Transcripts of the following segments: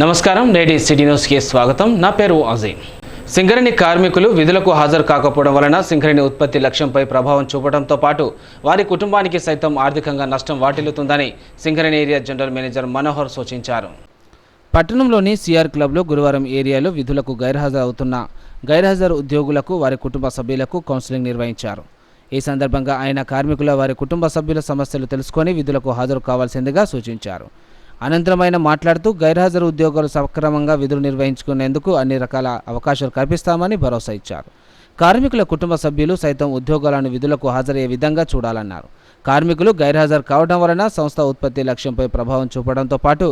నమస్కారం, నేటి సిటీ న్యూస్కి స్వాగతం. నా పేరు అజయ్. సింగరేణి కార్మికులు విధులకు హాజరు కాకపోవడం వలన సింగరేణి ఉత్పత్తి లక్ష్యంపై ప్రభావం చూపడంతో పాటు వారి కుటుంబానికి సైతం ఆర్థికంగా నష్టం వాటిల్లుతుందని Singareni area general manager Manohar సూచించారు. పట్టణంలోని సిఆర్ క్లబ్లో గురువారం ఏరియాలో విధులకు గైర్హాజరు ఉద్యోగులకు వారి కుటుంబ సభ్యులకు కౌన్సిలింగ్ నిర్వహించారు. ఈ సందర్భంగా ఆయన కార్మికుల వారి కుటుంబ సభ్యుల సమస్యలు తెలుసుకొని విధులకు హాజరు కావాల్సిందిగా సూచించారు. అనంతరం ఆయన మాట్లాడుతూ గైర్హాజరు ఉద్యోగులు సక్రమంగా విధులు నిర్వహించుకునేందుకు అన్ని రకాల అవకాశాలు కల్పిస్తామని భరోసా ఇచ్చారు. కార్మికుల కుటుంబ సభ్యులు సైతం ఉద్యోగాలను విధులకు హాజరయ్యే విధంగా చూడాలన్నారు. కార్మికులు గైర్హాజరు కావడం వలన సంస్థ ఉత్పత్తి లక్ష్యంపై ప్రభావం చూపడంతో పాటు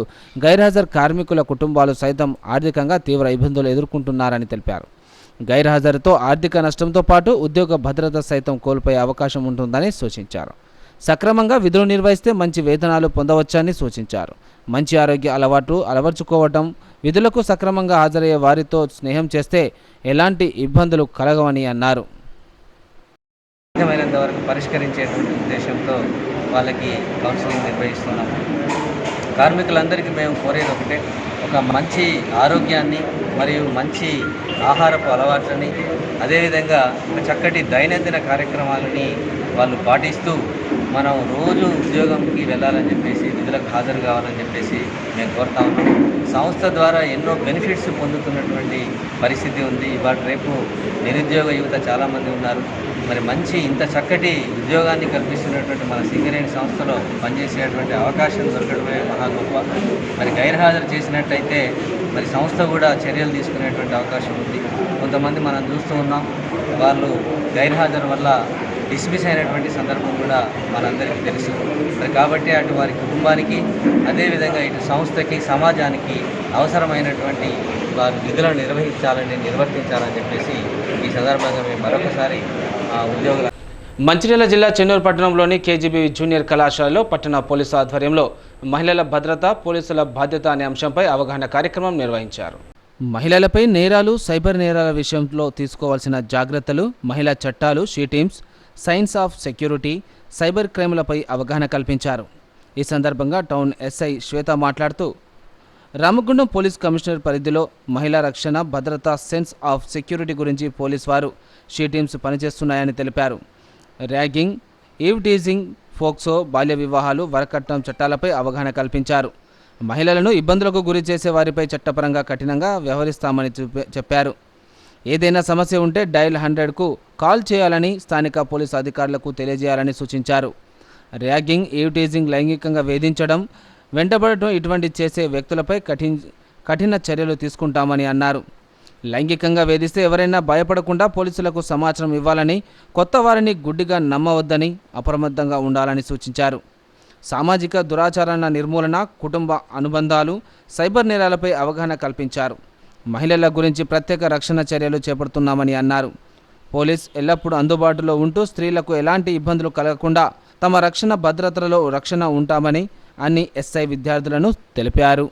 గైర్హాజరు కార్మికుల కుటుంబాలు సైతం ఆర్థికంగా తీవ్ర ఇబ్బందులు ఎదుర్కొంటున్నారని తెలిపారు. గైర్హాజరుతో ఆర్థిక నష్టంతో పాటు ఉద్యోగ భద్రత సైతం కోల్పోయే అవకాశం ఉంటుందని సూచించారు. సక్రమంగా విధులు నిర్వహిస్తే మంచి వేతనాలు పొందవచ్చని సూచించారు. మంచి ఆరోగ్య అలవర్చుకోవటం, విధులకు సక్రమంగా హాజరయ్యే వారితో స్నేహం చేస్తే ఎలాంటి ఇబ్బందులు కలగవని అన్నారు. సాధ్యమైనంతవరకు పరిష్కరించేటువంటి ఉద్దేశంతో వాళ్ళకి కౌన్సిలింగ్ నిర్వహిస్తున్నాము. కార్మికులందరికీ మేము కోరేది ఒకటే, ఒక మంచి ఆరోగ్యాన్ని మరియు మంచి ఆహారపు అలవాట్లని, అదేవిధంగా ఒక చక్కటి దైనందిన కార్యక్రమాలని వాళ్ళు పాటిస్తూ మనం రోజు ఉద్యోగంకి వెళ్ళాలని చెప్పేసి, విధులకు హాజరు కావాలని చెప్పేసి మేము కోరుతా ఉన్నాం. సంస్థ ద్వారా ఎన్నో బెనిఫిట్స్ పొందుతున్నటువంటి పరిస్థితి ఉంది. ఇవాళ రేపు నిరుద్యోగ యువత చాలామంది ఉన్నారు. మరి మంచి ఇంత చక్కటి ఉద్యోగాన్ని కల్పిస్తున్నటువంటి మన సింగరేణి సంస్థలో పనిచేసేటువంటి అవకాశం దొరకడమే మహా గొప్ప. మరి గైర్హాజరు చేసినట్టయితే మరి సంస్థ కూడా చర్యలు తీసుకునేటువంటి అవకాశం ఉంది. కొంతమంది మనం చూస్తూ ఉన్నాం, వాళ్ళు గైర్హాజరు వల్ల డిస్మిస్ అయినటువంటి సందర్భం కూడా మనందరికీ తెలుసు. మరి కాబట్టి అటు వారి కుటుంబానికి, అదేవిధంగా ఇటు సంస్థకి, సమాజానికి అవసరమైనటువంటి వారి విధులను నిర్వర్తించాలని చెప్పేసి ఈ సందర్భంగా మేము మరొకసారి ఉద్యోగుల. మంచిర్యాల జిల్లా చెన్నూరు పట్టణంలోని కేజీబీ జూనియర్ కళాశాలలో పట్టణ పోలీసు ఆధ్వర్యంలో మహిళల భద్రత, పోలీసుల బాధ్యత అనే అంశంపై అవగాహన కార్యక్రమం నిర్వహించారు. మహిళలపై నేరాలు, సైబర్ నేరాల విషయంలో తీసుకోవాల్సిన జాగ్రత్తలు, మహిళా చట్టాలు, she teams, science of security, cyber క్రైమ్లపై అవగాహన కల్పించారు. ఈ సందర్భంగా టౌన్ ఎస్ఐ శ్వేత మాట్లాడుతూ రామగుండం పోలీస్ కమిషనర్ పరిధిలో మహిళా రక్షణ, భద్రత, సెన్స్ ఆఫ్ సెక్యూరిటీ గురించి పోలీస్ వారు షీ టీమ్స్ పనిచేస్తున్నాయని తెలిపారు. ర్యాగింగ్, ఈవ్ టీజింగ్, ఫోక్సో, బాల్య వివాహాలు, వరకట్నం చట్టాలపై అవగాహన కల్పించారు. మహిళలను ఇబ్బందులకు గురి చేసే వారిపై చట్టపరంగా కఠినంగా వ్యవహరిస్తామని చెప్పారు. ఏదైనా సమస్య ఉంటే డయల్ 100కు కాల్ చేయాలని స్థానిక పోలీసు అధికారులకు తెలియజేయాలని సూచించారు. ర్యాగింగ్, ఈవ్ టీజింగ్, లైంగికంగా వేధించడం, వెంటబడటం ఇటువంటి చేసే వ్యక్తులపై కఠిన చర్యలు తీసుకుంటామని అన్నారు. లైంగికంగా వేధిస్తే ఎవరైనా భయపడకుండా పోలీసులకు సమాచారం ఇవ్వాలని, కొత్త వారిని గుడ్డిగా నమ్మవద్దని, అప్రమత్తంగా ఉండాలని సూచించారు. సామాజిక దురాచారాల నిర్మూలన, కుటుంబ అనుబంధాలు, సైబర్ నేరాలపై అవగాహన కల్పించారు. మహిళల గురించి ప్రత్యేక రక్షణ చర్యలు చేపడుతున్నామని అన్నారు. పోలీస్ ఎల్లప్పుడూ అందుబాటులో ఉంటూ స్త్రీలకు ఎలాంటి ఇబ్బందులు కలగకుండా తమ రక్షణ భద్రతలలో రక్షణ ఉంటామని అన్ని ఎస్ఐ విద్యార్థులను తెలిపారు.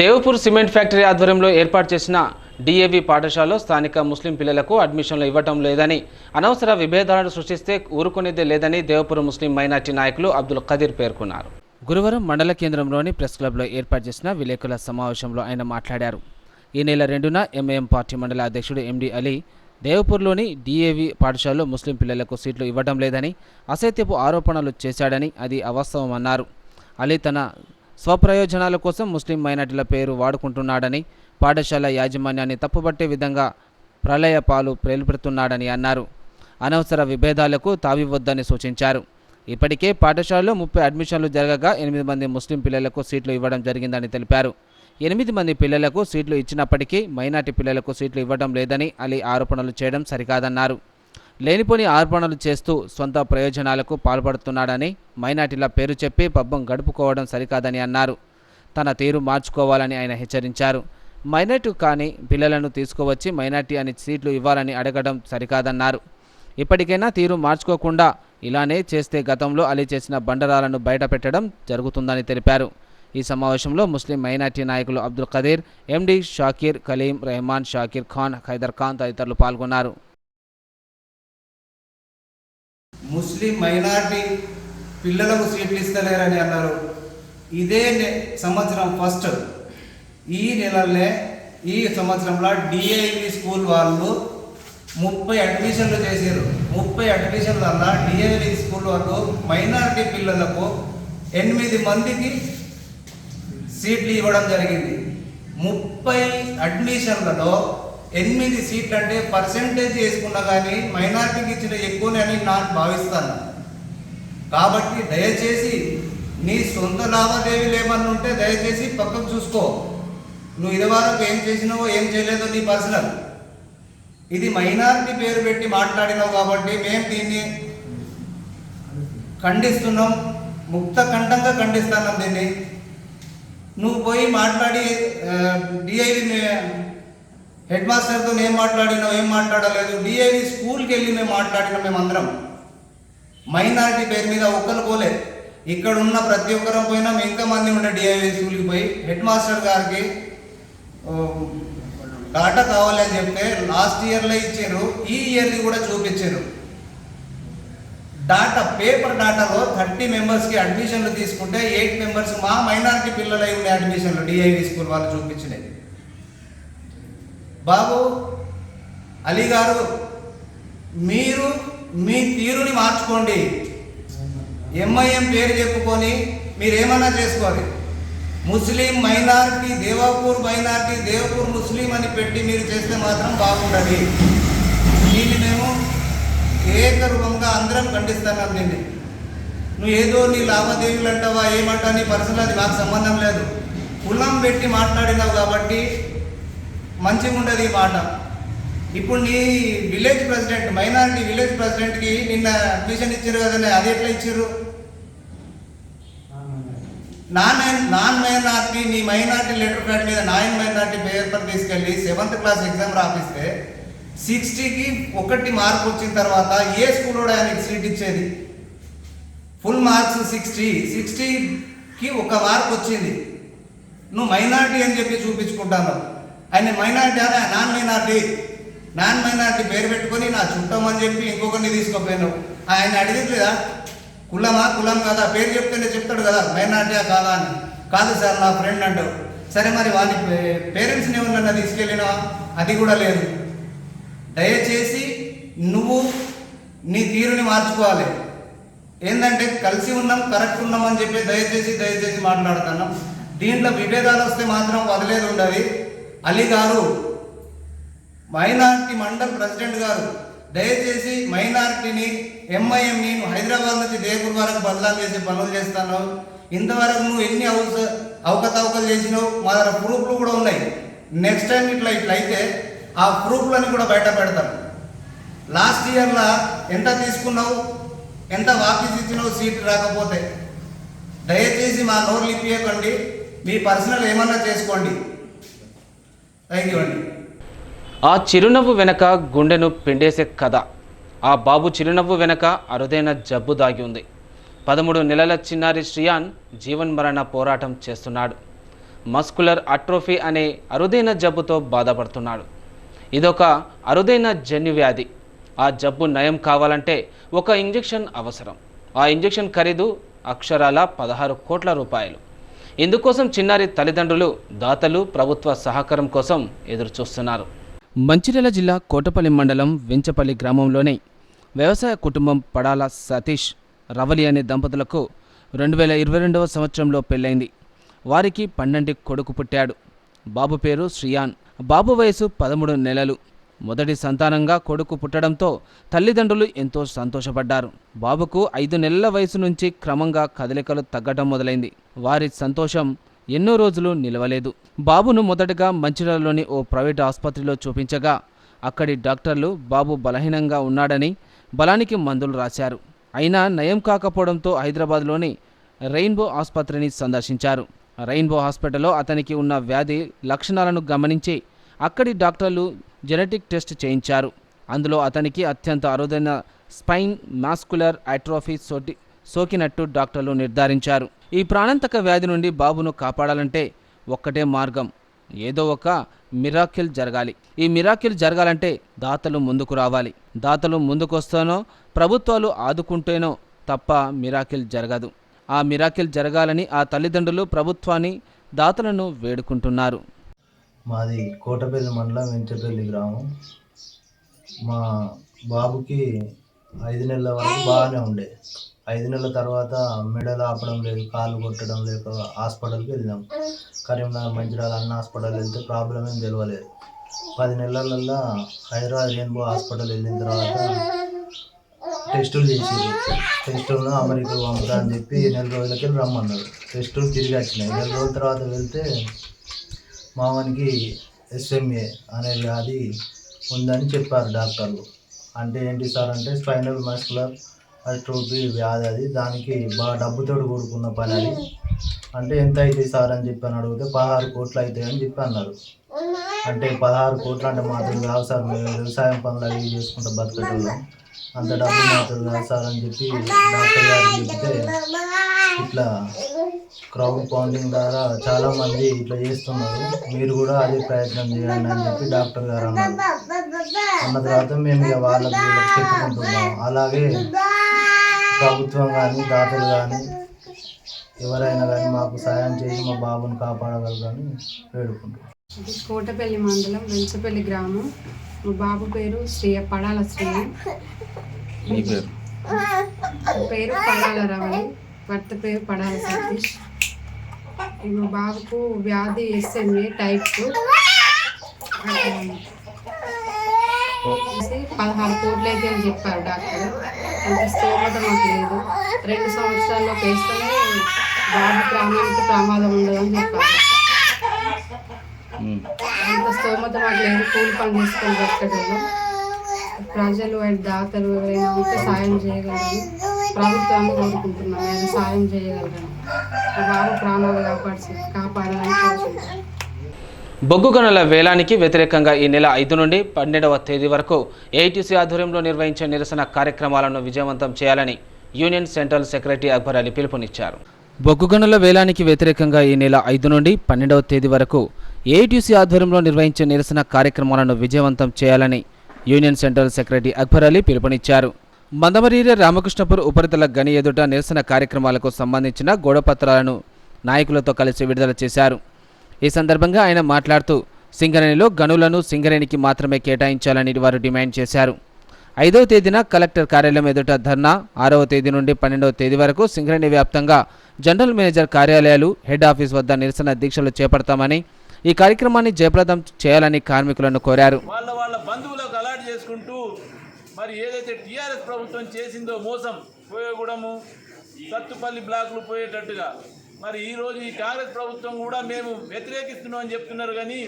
దేవపూర్ సిమెంట్ ఫ్యాక్టరీ ఆధ్వర్యంలో ఏర్పాటు చేసిన డిఏవి పాఠశాలలో స్థానిక ముస్లిం పిల్లలకు అడ్మిషన్లు ఇవ్వటం లేదని, అనవసర విభేదాలను సృష్టిస్తే ఊరుకునేదే లేదని దేవపూర్ ముస్లిం మైనార్టీ నాయకులు అబ్దుల్ ఖదీర్ పేర్కొన్నారు. గురువారం మండల కేంద్రంలోని ప్రెస్ క్లబ్లో ఏర్పాటు చేసిన విలేకరుల సమావేశంలో ఆయన మాట్లాడారు. ఈ నెల 2న ఎంఐఎం పార్టీ మండల అధ్యక్షుడు ఎండి అలీ దేవపూర్లోని డిఏవి పాఠశాలలో ముస్లిం పిల్లలకు సీట్లు ఇవ్వడం లేదని, అసత్యపు ఆరోపణలు చేశాడని, అది అవాస్తవమన్నారు. అలీ తన స్వప్రయోజనాల కోసం ముస్లిం మైనార్టీల పేరు వాడుకుంటున్నాడని, పాఠశాల యాజమాన్యాన్ని తప్పుబట్టే విధంగా ప్రళయ పాలు ప్రేలుపెడుతున్నాడని అన్నారు. అనవసర విభేదాలకు తావివద్దని సూచించారు. ఇప్పటికే పాఠశాలలో 30 అడ్మిషన్లు జరగగా 8 మంది ముస్లిం పిల్లలకు సీట్లు ఇవ్వడం జరిగిందని తెలిపారు. 8 మంది పిల్లలకు సీట్లు ఇచ్చినప్పటికీ మైనార్టీ పిల్లలకు సీట్లు ఇవ్వడం లేదని అలీ ఆరోపణలు చేయడం సరికాదన్నారు. లేనిపోని ఆరోపణలు చేస్తూ సొంత ప్రయోజనాలకు పాల్పడుతున్నాడని, మైనార్టీల పేరు చెప్పి పబ్బం గడుపుకోవడం సరికాదని అన్నారు. తన తీరు మార్చుకోవాలని ఆయన హెచ్చరించారు. మైనార్టీ కాని పిల్లలను తీసుకువచ్చి మైనార్టీ అని సీట్లు ఇవ్వాలని అడగడం సరికాదన్నారు. ఇప్పటికైనా తీరు మార్చుకోకుండా ఇలానే చేస్తే గతంలో అలీ చేసిన బండరాలను బయట పెట్టడం జరుగుతుందని తెలిపారు. ఈ సమావేశంలో ముస్లిం మైనార్టీ నాయకులు అబ్దుల్ ఖదీర్, ఎండి షాకీర్, కలీం, రెహమాన్, షాకీర్ ఖాన్, హైదర్ ఖాన్ తదితరులు పాల్గొన్నారు. ముస్లిం మైనార్టీ పిల్లలకు సీట్లు ఇస్తలేరని అన్నారు. సంవత్సరం ఫస్ట్ ఈ నెలలనే ఈ సంవత్సరంలో డిఐవి స్కూల్ వాళ్ళు 30 అడ్మిషన్లు చేశారు. 30 అడ్మిషన్ల వల్ల డిఐవి స్కూల్ వాళ్ళు మైనారిటీ పిల్లలకు 8 మందికి సీట్లు ఇవ్వడం జరిగింది. 30 అడ్మిషన్లలో 8 సీట్లు అంటే పర్సెంటేజ్ వేసుకున్నా కానీ మైనారిటీకి ఇచ్చిన ఎక్కువనే అని నాకు భావిస్తాను. కాబట్టి దయచేసి నీ సొంత లావాదేవీలు ఏమన్నా ఉంటే దయచేసి పక్కకు చూసుకో. నువ్వు ఇదివరకు ఏం చేసినావో ఏం చేయలేదో నీ పర్సనల్. ఇది మైనారిటీ పేరు పెట్టి మాట్లాడినావు కాబట్టి మేము దీన్ని ఖండిస్తున్నాం, ముక్త కంఠంగా ఖండిస్తున్నాం దీన్ని. నువ్వు పోయి మాట్లాడి డిఐవి హెడ్ మాస్టర్తో ఏం మాట్లాడినావు, ఏం మాట్లాడలేదు. డిఐవి స్కూల్కి వెళ్ళి మేము మాట్లాడినాం. మేమందరం మైనారిటీ పేరు మీద ఒక్కరు పోలే. ఇక్కడ ఉన్న ప్రతి ఒక్కరం పోయినా ఇంకా మంది ఉండే డిఐవి స్కూల్కి పోయి హెడ్ మాస్టర్ గారికి డాటా కావాలని చెప్తే లాస్ట్ ఇయర్లో ఇచ్చారు, ఈ ఇయర్ని కూడా చూపించారు. డాటా పేపర్ డాటాలో 30 మెంబర్స్కి అడ్మిషన్లు తీసుకుంటే 8 మెంబర్స్ మా మైనారిటీ పిల్లలై ఉండే అడ్మిషన్లు డిఐవి స్కూల్ వాళ్ళు చూపించినది. బాబు అలీ గారు, మీరు మీ తీరుని మార్చుకోండి. ఎంఐఎం పేరు చెప్పుకొని మీరేమన్నా చేసుకోవాలి. ముస్లిం మైనారిటీ దేవాపూర్ మైనారిటీ దేవపూర్ ముస్లిం అని పెట్టి మీరు చేస్తే మాత్రం బాగుండదు. దీన్ని మేము ఏకరూపంగా అందరం ఖండిస్తున్నాం. దీన్ని నువ్వు ఏదో నీ లావాదేవీలు అంటావా ఏమంటా నీ పర్సనల్, అది మాకు సంబంధం లేదు. కులం పెట్టి మాట్లాడినావు కాబట్టి మంచిగా ఉండదు ఈ మాట. ఇప్పుడు నీ విలేజ్ ప్రెసిడెంట్ మైనారిటీ విలేజ్ ప్రెసిడెంట్కి నిన్న అడ్మిషన్ ఇచ్చారు కదండి, అది ఎట్లా ఇచ్చారు? నాన్ మైనార్టీ నీ మైనార్టీ లెటర్ ప్యాడ్ మీద నాన్ మైనార్టీ పేపర్ తీసుకెళ్ళి 7th క్లాస్ ఎగ్జామ్ రాపిస్తే 60కి 1 మార్క్ వచ్చిన తర్వాత ఏ స్కూల్లో ఆయనకి సీట్ ఇచ్చేది? ఫుల్ మార్క్స్ 60కి 1 మార్క్ వచ్చింది. నువ్వు మైనార్టీ అని చెప్పి చూపించుకుంటాను. ఆయన మైనార్టీ అని నాన్ మైనార్టీ పేరు పెట్టుకొని నా చుట్టం అని చెప్పి ఇంకొకరిని తీసుకోపోయాను. ఆయన అడిగట్లేదా కులం కాదా? పేరు చెప్తేనే చెప్తాడు కదా మైనార్టీయా కాదా అని. కాదు సార్ నా ఫ్రెండ్ అంటావు. సరే మరి వాని పేరెంట్స్ని ఏమన్నా తీసుకెళ్ళినావా? అది కూడా లేదు. దయచేసి నువ్వు నీ తీరుని మార్చుకోవాలి. ఏంటంటే కలిసి ఉన్నాం కరెక్ట్ ఉన్నాం అని చెప్పి దయచేసి మాట్లాడుతున్నాం. దీంట్లో విభేదాలు వస్తే మాత్రం వదిలేదు ఉండదు. అలీ గారు మైనార్టీ మండల్ ప్రెసిడెంట్ గారు, దయచేసి మైనార్టీని ఎంఐఎంని హైదరాబాద్ నుంచి దేవపూర్ వరకు బదలాలు చేసి పనులు చేస్తాను. ఇంతవరకు నువ్వు ఎన్ని అవకతవకలు చేసినావు మా దగ్గర ప్రూఫ్లు కూడా ఉన్నాయి. నెక్స్ట్ టైం ఇట్లా అయితే ఆ ప్రూఫ్లని కూడా బయట పెడతాం. లాస్ట్ ఇయర్లో ఎంత తీసుకున్నావు, ఎంత వాపీస్ ఇచ్చినావు సీట్ రాకపోతే? దయచేసి మా నోరు లిపియకండి, మీ పర్సనల్ ఏమన్నా చేసుకోండి. థ్యాంక్ యూ అండి. ఆ చిరునవ్వు వెనక గుండెను పిండేసే కథ. ఆ బాబు చిరునవ్వు వెనక అరుదైన జబ్బు దాగి ఉంది. 13 నెలల చిన్నారి శ్రియాన్ జీవన్మరణ పోరాటం చేస్తున్నాడు. మస్కులర్ అట్రోఫీ అనే అరుదైన జబ్బుతో బాధపడుతున్నాడు. ఇదొక అరుదైన జన్యువ్యాధి. ఆ జబ్బు నయం కావాలంటే ఒక ఇంజెక్షన్ అవసరం. ఆ ఇంజెక్షన్ ఖరీదు అక్షరాల 16 కోట్ల రూపాయలు. ఇందుకోసం చిన్నారి తల్లిదండ్రులు, దాతలు ప్రభుత్వ సహకారం కోసం ఎదురుచూస్తున్నారు. మంచిర్యాల జిల్లా కోటపల్లి మండలం వెంచపల్లి గ్రామంలోని వ్యవసాయ కుటుంబం పడాల సతీష్, రవలి అనే దంపతులకు 2022వ సంవత్సరంలో పెళ్ళైంది. వారికి 12 కొడుకు పుట్టాడు. బాబు పేరు శ్రియాన్. బాబు వయసు 13 నెలలు. మొదటి సంతానంగా కొడుకు పుట్టడంతో తల్లిదండ్రులు ఎంతో సంతోషపడ్డారు. బాబుకు 5 నెలల వయసు నుంచి క్రమంగా కదలికలు తగ్గడం మొదలైంది. వారి సంతోషం ఎన్నో రోజులు నిలవలేదు. బాబును మొదటగా మంచిర్యాలలోని ఓ ప్రైవేట్ ఆసుపత్రిలో చూపించగా అక్కడి డాక్టర్లు బాబు బలహీనంగా ఉన్నాడని బలానికి మందులు రాశారు. అయినా నయం కాకపోవడంతో హైదరాబాద్లోని రెయిన్బో ఆసుపత్రిని సందర్శించారు. రెయిన్బో హాస్పిటల్లో అతనికి ఉన్న వ్యాధి లక్షణాలను గమనించి అక్కడి డాక్టర్లు జెనెటిక్ టెస్ట్ చేయించారు. అందులో అతనికి అత్యంత అరుదైన స్పైన్ మాస్కులర్ అట్రోఫీ సోకినట్టు డాక్టర్లు నిర్ధారించారు. ఈ ప్రాణాంతక వ్యాధి నుండి బాబును కాపాడాలంటే ఒక్కటే మార్గం, ఏదో ఒక మిరాకిల్ జరగాలి. ఈ మిరాకిల్ జరగాలంటే దాతలు ముందుకు రావాలి. దాతలు ముందుకొస్తేనో ప్రభుత్వాలు ఆదుకుంటేనో తప్ప మిరాకిల్ జరగదు. ఆ మిరాకిల్ జరగాలని ఆ తల్లిదండ్రులు ప్రభుత్వాన్ని దాతలను వేడుకుంటున్నారు. మాది కోటపల్లి మండలం వెంచపల్లి గ్రామం. మా బాబుకి 5 నెలల వరకు బాగానే ఉండే. 5 నెలల తర్వాత మెడలు ఆపడం లేదు, కాళ్ళు కొట్టడం లేక హాస్పిటల్కి వెళ్ళినాం. కరీంనగర్ మంచిర్యాల అన్న హాస్పిటల్ వెళ్తే ప్రాబ్లం ఏం తెలియలేదు. 10 నెలలల్లో హైదరాబాద్ రెయిన్బో హాస్పిటల్ వెళ్ళిన తర్వాత టెస్టులు చేసిరు. టెస్టులను అమెరికా పంపుతా అని చెప్పి 4 రోజులకి రమ్మన్నారు. టెస్టులు తిరిగి వచ్చినాయి. 4 రోజుల తర్వాత వెళ్తే మామనికి SMA అనే వ్యాధి ఉందని చెప్పారు డాక్టర్లు. అంటే ఏంటి సార్ అంటే స్పైనల్ మస్కులర్ అట్రోఫీ వ్యాధి అది, దానికి బాగా డబ్బుతో కూడుకున్న పని అది. అంటే ఎంత అవుతుంది సార్ అని చెప్పి అని అడిగితే 16 కోట్లు అవుతాయి అని చెప్పి అన్నారు. అంటే 16 కోట్లు అంటే మాత్రం కాదు సార్, మేము వ్యవసాయం పనులు అవి చేసుకుంటూ బతకటోళ్ళం, అంత డబ్బు మాత్రం కాదు సార్ అని చెప్పి డాక్టర్ గారికి చెప్తే, ఇట్లా క్రౌడ్ ఫండింగ్ ద్వారా చాలామంది ఇట్లా చేస్తున్నారు, మీరు కూడా అదే ప్రయత్నం చేయండి అని చెప్పి డాక్టర్ గారు అన్నారు. అన్న తర్వాత మేము ఇక వాళ్ళకి చెప్పుకుంటున్నాం. అలాగే ప్రభుత్వం కానీ దాతలు కానీ ఎవరైనా కానీ మాకు సాయం చేసి మా బాబుని కాపాడగలరని వేడుకుంటున్నాం. కోటపల్లి మండలం వెంచపల్లి గ్రామం. మా బాబు పేరు పడాల శ్రీయ. పేరు పడాల రవళి, భర్త పేరు పడాల సతీష్. మా బాబుకు వ్యాధి SMA టైప్ 16 కోట్లు అయితే అని చెప్పారు డాక్టర్. అంత స్తోమత మాకు లేదు. 2 సంవత్సరాల్లో వేస్తేనే బాబు ప్రాణానికి ప్రమాదం ఉండదని చెప్పారు. అంత స్తోమత మాకు లేదు. కూలి పని చేసుకొని బతకడంలో ప్రజలు అండ్ దాతలు ఎవరైనా ఉంటే సాయం చేయగలరని ప్రభుత్వాన్ని కోరుకుంటున్నాను. నేను సాయం చేయగలరని, మా బాబు ప్రాణాలు కాపాడాలని కోరుకుంటున్నాను. బొగ్గు గనుల వేలానికి వ్యతిరేకంగా ఈ నెల 5 నుండి 12వ తేదీ వరకు AITC ఆధ్వర్యంలో నిర్వహించే నిరసన కార్యక్రమాలను విజయవంతం చేయాలని union central secretary Akbar Ali పిలుపునిచ్చారు. బొగ్గు గనుల వేలానికి వ్యతిరేకంగా ఈ నెల 5 నుండి 12వ తేదీ వరకు AITC ఆధ్వర్యంలో నిర్వహించే నిరసన కార్యక్రమాలను విజయవంతం చేయాలని union central secretary Akbar Ali పిలుపునిచ్చారు. మందమరీరే రామకృష్ణపూర్ ఉపరితల గని ఎదుట నిరసన కార్యక్రమాలకు సంబంధించిన గోడపత్రాలను నాయకులతో కలిసి విడుదల చేశారు. ఈ సందర్భంగా ఆయన మాట్లాడుతూ సింగరేణిలో గనులను సింగరేణికి మాత్రమే కేటాయించాలని వారు డిమాండ్ చేశారు. 5వ తేదీన కలెక్టర్ కార్యాలయం ఎదుట ధర్నా, 6వ తేదీ నుండి 12వ తేదీ వరకు సింగరేణి వ్యాప్తంగా జనరల్ మేనేజర్ కార్యాలయాలు, హెడ్ ఆఫీస్ వద్ద నిరసన దీక్షలు చేపడతామని, ఈ కార్యక్రమాన్ని జయప్రదం చేయాలని కార్మికులను కోరారు. వాళ్ళ బంధువులకు అలాట్ చేసుకుంటూ మరి ఏదైతే టీఆర్ఎస్ ప్రభుత్వం చేసిందో మోసం, పోయేగూడము సత్తుపల్లి బ్లాకులు పోయేటట్టుగా మరి ఈరోజు ఈ కాంగ్రెస్ ప్రభుత్వం కూడా మేము వ్యతిరేకిస్తున్నాం అని చెప్తున్నారు. కానీ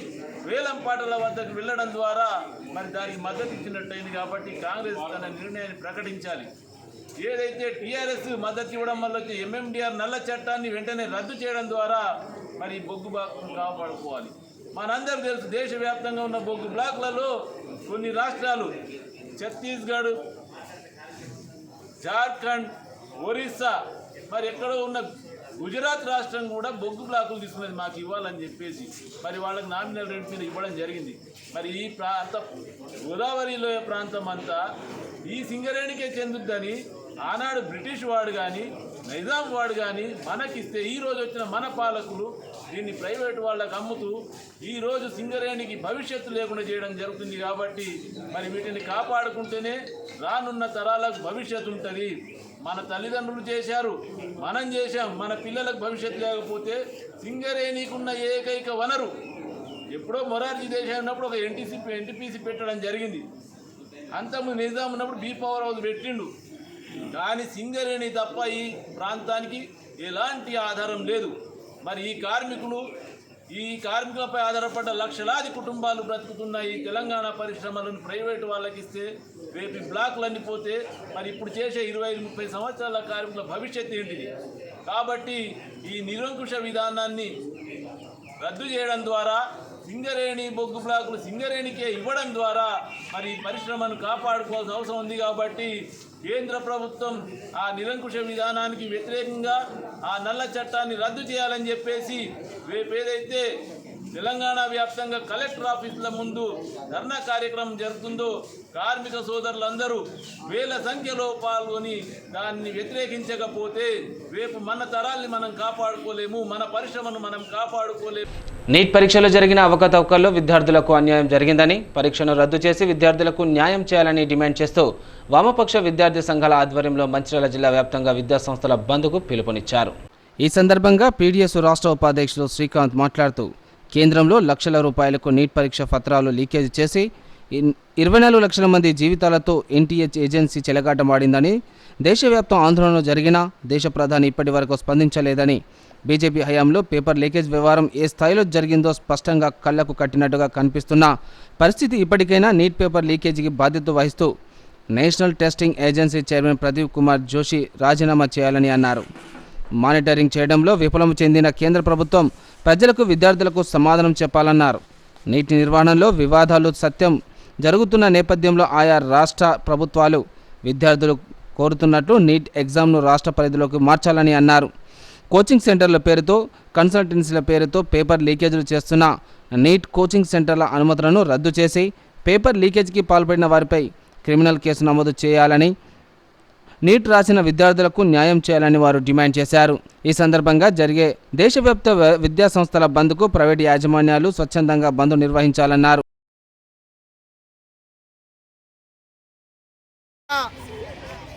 వేలంపాటల వద్దకు వెళ్ళడం ద్వారా మరి దానికి మద్దతు ఇచ్చినట్టయింది. కాబట్టి కాంగ్రెస్ తన నిర్ణయాన్ని ప్రకటించాలి. ఏదైతే టీఆర్ఎస్ మద్దతు ఇవ్వడం వల్ల వచ్చే MMDR నల్ల చట్టాన్ని వెంటనే రద్దు చేయడం ద్వారా మరి బొగ్గు బ్లాక్ను కాపాడుకోవాలి. మనందరూ తెలుసు, దేశవ్యాప్తంగా ఉన్న బొగ్గు బ్లాక్లలో కొన్ని రాష్ట్రాలు ఛత్తీస్గఢ్, జార్ఖండ్, ఒరిస్సా, మరి ఎక్కడో ఉన్న గుజరాత్ రాష్ట్రం కూడా బొగ్గు బ్లాకులు తీసుకున్నది మాకు ఇవ్వాలని చెప్పేసి మరి వాళ్ళకి నామినల్ రేట్ మీద ఇవ్వడం జరిగింది. మరి ఈ గోదావరిలో ప్రాంతం అంతా ఈ సింగరేణికే చెందుద్దని ఆనాడు బ్రిటిష్ వాడు కానీ నైజాం వాడు కానీ మనకిస్తే ఈరోజు వచ్చిన మన పాలకులు దీన్ని ప్రైవేటు వాళ్ళకు అమ్ముతూ ఈరోజు సింగరేణికి భవిష్యత్తు లేకుండా చేయడం జరుగుతుంది. కాబట్టి మరి వీటిని కాపాడుకుంటేనే రానున్న తరాలకు భవిష్యత్తు ఉంటుంది. మన తల్లిదండ్రులు చేశారు, మనం చేశాం, మన పిల్లలకు భవిష్యత్తు లేకపోతే సింగరేణికున్న ఏకైక వనరు ఎప్పుడో మొరార్జీ దేశాయి ఉన్నప్పుడు ఒక NTPC పెట్టడం జరిగింది. అంతకుముందు నిజాం ఉన్నప్పుడు B పవర్ హౌస్ పెట్టిండు. కానీ సింగరేణి తప్ప ఈ ప్రాంతానికి ఎలాంటి ఆధారం లేదు. మరి ఈ కార్మికులపై ఆధారపడ్డ లక్షలాది కుటుంబాలు బ్రతుకుతున్న ఈ తెలంగాణ పరిశ్రమలను ప్రైవేటు వాళ్ళకి ఇస్తే రేపు బ్లాక్లన్నీ పోతే మరి ఇప్పుడు చేసే 25-30 సంవత్సరాల కార్మికుల భవిష్యత్తు ఏంటిది? కాబట్టి ఈ నిరంకుశ విధానాన్ని రద్దు చేయడం ద్వారా సింగరేణి బొగ్గు బ్లాకులు సింగరేణికే ఇవ్వడం ద్వారా మరి పరిశ్రమను కాపాడుకోవాల్సిన అవసరం ఉంది. కాబట్టి కేంద్ర ప్రభుత్వం ఆ నిరంకుశ విధానానికి వ్యతిరేకంగా ఆ నల్ల చట్టాన్ని రద్దు చేయాలని చెప్పేసి రేపు ఏదైతే తెలంగాణ వ్యాప్తంగా కలెక్టర్ ఆఫీసుల ముందు ధర్నా కార్యక్రమం జరుగుతుందో కార్మిక సోదరులందరూ వేల సంఖ్యలో పాల్గొని దాన్ని వ్యతిరేకించకపోతే రేపు మన తరాల్ని మనం కాపాడుకోలేము, మన పరిశ్రమను మనం కాపాడుకోలేము. నీట్ పరీక్షలో జరిగిన అవకతవకల్లో విద్యార్థులకు అన్యాయం జరిగిందని, పరీక్షను రద్దు చేసి విద్యార్థులకు న్యాయం చేయాలని డిమాండ్ చేస్తూ వామపక్ష విద్యార్థి సంఘాల ఆధ్వర్యంలో మంచిర్యాల జిల్లా వ్యాప్తంగా విద్యాసంస్థల బంద్కు పిలుపునిచ్చారు. ఈ సందర్భంగా పీడీఎస్ రాష్ట్ర ఉపాధ్యక్షులు శ్రీకాంత్ మాట్లాడుతూ కేంద్రంలో లక్షల రూపాయలకు నీట్ పరీక్ష పత్రాలు లీకేజ్ చేసి 24 లక్షల మంది జీవితాలతో ఎన్టీహెచ్ ఏజెన్సీ చెలగాటమాడిందని, దేశవ్యాప్తం ఆందోళనలు జరిగినా దేశ ప్రధాని ఇప్పటి వరకు స్పందించలేదని, బీజేపీ హయాంలో పేపర్ లీకేజ్ వ్యవహారం ఏ స్థాయిలో జరిగిందో స్పష్టంగా కళ్లకు కట్టినట్టుగా కనిపిస్తున్న పరిస్థితి ఇప్పటికైనా నీట్ పేపర్ లీకేజీకి బాధ్యత వహిస్తూ national testing agency chairman Pradeep Kumar Joshi రాజీనామా చేయాలని అన్నారు. మానిటరింగ్ చేయడంలో విఫలం చెందిన కేంద్ర ప్రభుత్వం ప్రజలకు విద్యార్థులకు సమాధానం చెప్పాలన్నారు. నీటి నిర్వహణలో వివాదాలు సత్యం జరుగుతున్న నేపథ్యంలో ఆయా రాష్ట్ర ప్రభుత్వాలు విద్యార్థులు కోరుతున్నట్లు నీట్ ఎగ్జామ్ను రాష్ట్ర పరిధిలోకి మార్చాలని అన్నారు. కోచింగ్ సెంటర్ల పేరుతో, కన్సల్టెన్సీల పేరుతో పేపర్ లీకేజీలు చేస్తున్న నీట్ కోచింగ్ సెంటర్ల అనుమతులను రద్దు చేసి పేపర్ లీకేజీకి పాల్పడిన వారిపై క్రిమినల్ కేసు నమోదు చేయాలని, నీట్ రాసిన విద్యార్థులకు న్యాయం చేయాలని వారు డిమాండ్ చేశారు. ఈ సందర్భంగా జరిగే దేశవ్యాప్త విద్యా సంస్థల బంద్కు ప్రైవేటు యాజమాన్యాలు స్వచ్ఛందంగా బంద్ నిర్వహించాలన్నారు.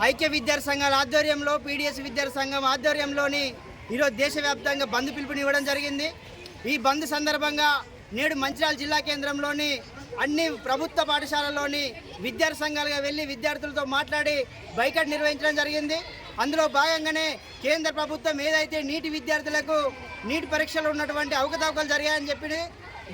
ఐక్య విద్యార్థి సంఘాల ఆధ్వర్యంలో, పీడీఎస్ విద్యార్థి సంఘం ఆధ్వర్యంలోని ఈరోజు దేశవ్యాప్తంగా బంద్ పిలుపునివ్వడం జరిగింది. ఈ బంద్ సందర్భంగా నేడు మంచిర్యాల జిల్లా కేంద్రంలోని అన్ని ప్రభుత్వ పాఠశాలల్లోని విద్యార్థి సంఘాలుగా వెళ్ళి విద్యార్థులతో మాట్లాడి బైకాట్ నిర్వహించడం జరిగింది. అందులో భాగంగానే కేంద్ర ప్రభుత్వం ఏదైతే నీటి విద్యార్థులకు నీటి పరీక్షలు ఉన్నటువంటి అవకతవకలు జరిగాయని చెప్పి